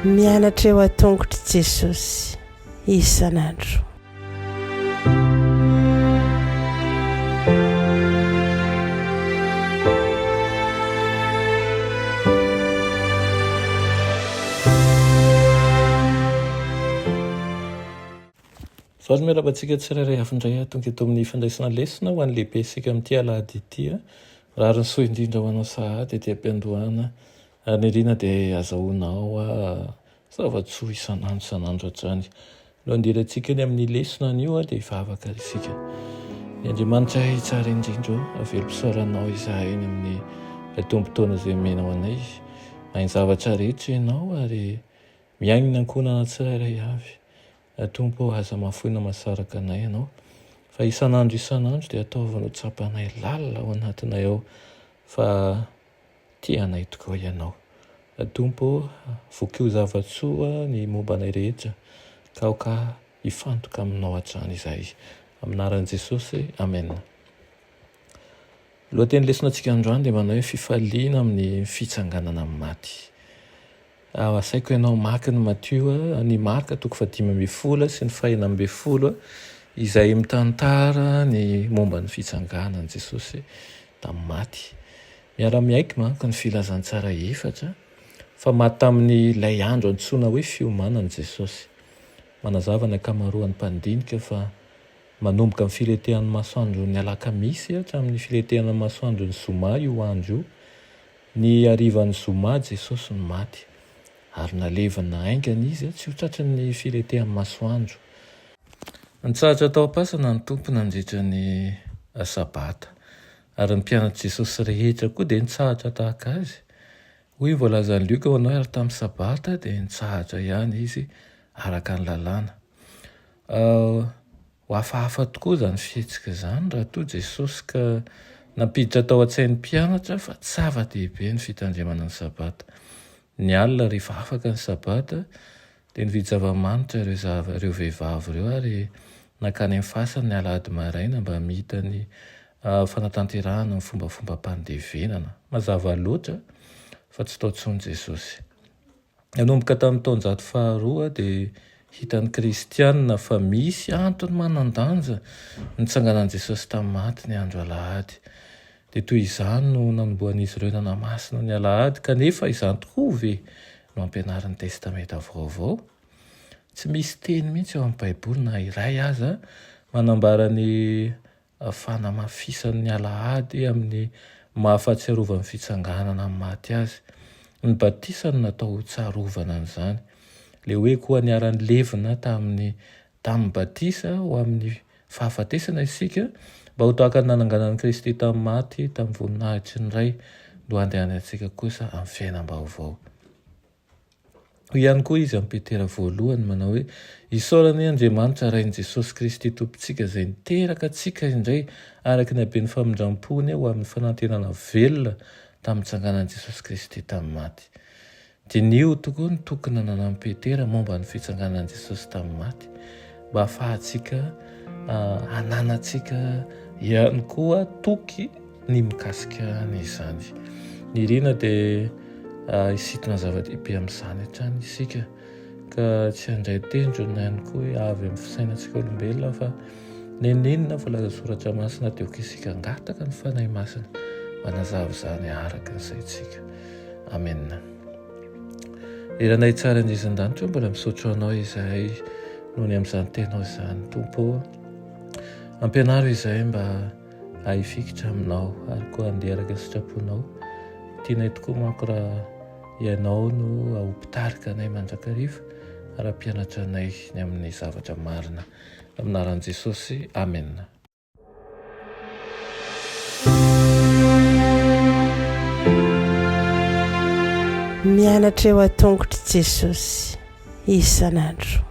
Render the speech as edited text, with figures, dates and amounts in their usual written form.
mianatra eo a-tongotry Jesosy isan'andro. Zao miarabantsika tsirairay avindray tonga eto amin'ny fandraisana lesona ho an'ny lehibe isika amin'ity alahady ity raha ary ny soa indrindra ho anao sahady ety am-piandohana ary ny rina dia azahoanao zava-tsoa isan'andro hatrany. No andirantsika ny amin'ny lesona an'io dia hivavaka isika. Ny Andriamanitra tsara indrindra avelo-pisaoranao izahay eny amin'ny tombontona izay menao anay. Hainy zavatra rehetra ianao ary miainana ankonana tsirairay avy. Tompo aza mahafoina masaraka anay ianao fa isan'andro dia ataovanao tsapanay lalina ao anatinay ao fa tianay tokoa ianao. Tompo voakio zava-tsoa ny momba anay rehetra ka hifantoka aminao hatrany izahay. Aminaran'i Jesosy, amen. Lohateny lesonantsika androany dia manao hoe fifaliana amin'ny fitsanganana amin'ny maty. Asaiko ianao maky ny Matio ny Marka 5:10 sy ny 4:10 izay mitantara ny momba ny fitsanganan'i Jesosy tamin'ny maty. Miara-miaiky manko ny filazantsara efatra fa maty tamin'ny ilay andro antsoina hoe fiomanan'i Jesosy. Manazava ny ankamaroan'ny mpandinika fa manomboka amin'ny filetehan'ny masoandro ny alakamisy hatramin'ny filetehan'ny masoandro ny zoma io andro io. Ny harivan'ny zoma Jesosy no maty. Ary nalevina aingana izy tsy ho tratran'ny filetehan'ny masoandro. Nitsahatra tao am-pasana ny tompo nandritra ny sabata. Ary ny mpianatra Jesosy rehetra koa dia nitsahatra tahaka azy. Hoy voalazan'i Luka manao ary tamin'ny sabata dia nitsahatra ihany izy araka ny lalàna. Ho hafahafa tokoa izany fihetsika izany raha toa Jesosy ka nampiditra tao an-tsain'ny mpianatra fa tsy zava-dehibe ny fitandremana ny sabata. Ny alina rehefa afaka ny sabata dia nividy zava-manitra ireo vehivavy ireo ary nakany amin'ny fasana ny alahady maraina mba mihita ny fanatanterahana ny fombafomba-pandevenana. Mazava loatra fa tsy tao intsony Jesosy. Nanomboka tamin'ny taonjato faharoa dia hitan'ny kristianina fa misy antony manan-danja nitsanganan'i Jesosy tamin'ny maty ny andro alahady. Dia toy izany no nanomboan'izy ireo nanamasina ny alahady kanefa izany tokoa ve no ampianaran'ny testamenta vaovao. Tsy misy teny mihitsy eo amin'ny Baiboly na iray aza manambara ny fanamafisan'ny alahady amin'ny mahafatsiarovany fitsanganana amin'ny maty azy. Ny batisa no natao tsarovana an'izany. Ilay hoe koa niara-ny levina tamin'ny batisa ho amin'ny fahafatesana isika mba ho tahaka ny nananganan'i Kristy tamin'ny maty tamin'ny voninahitry ny ray no andehanantsika kosa amin'ny fiainam-baovao. Hoy ihany koa izy amin'ny Petera voalohany manao hoe isaoran'i Andriamanitra rain'i Jesosy Kristy tompontsika izay niteraka antsika indray araka ny haben'ny famindram-pony ho amin'ny fanantenana velona tamin'ny tsanganan'i Jesosy Kristy tamin'ny maty. Dinio tokoa ny tokony nananan'i Petera momba ny fitsanganan'i Jesosy tamin'ny maty mba ahafahantsika hananantsika ihany koa toky ny mikasika n'izany. Ny rina dia hisintona zava-dehibe amin'izany hatrany isika ka tsy handray tendrona ihany koa avy amin'ny fisainantsika olombelona fa nenenina voalaza soratra masina dia oka isika ngataka ny fanahy masina manazava izany araka ny saintsika. Amen. Eranay tsara indrisan-danitra mbola misaotro anao izahay noho ny amin'izany tenao izany Tompo. Ampianaro izahay mba hifikitra aminao ary koa handeha araka ny sitraponao. Tianay tokoa manko raha ianao no ahompitarika anay mandrakariva ary hampianatra anay ny amin'ny zavatra marina. Amin'ny anaran'i Jesosy, amen. Mianatra eo a-tongotry Jesosy isan'andro.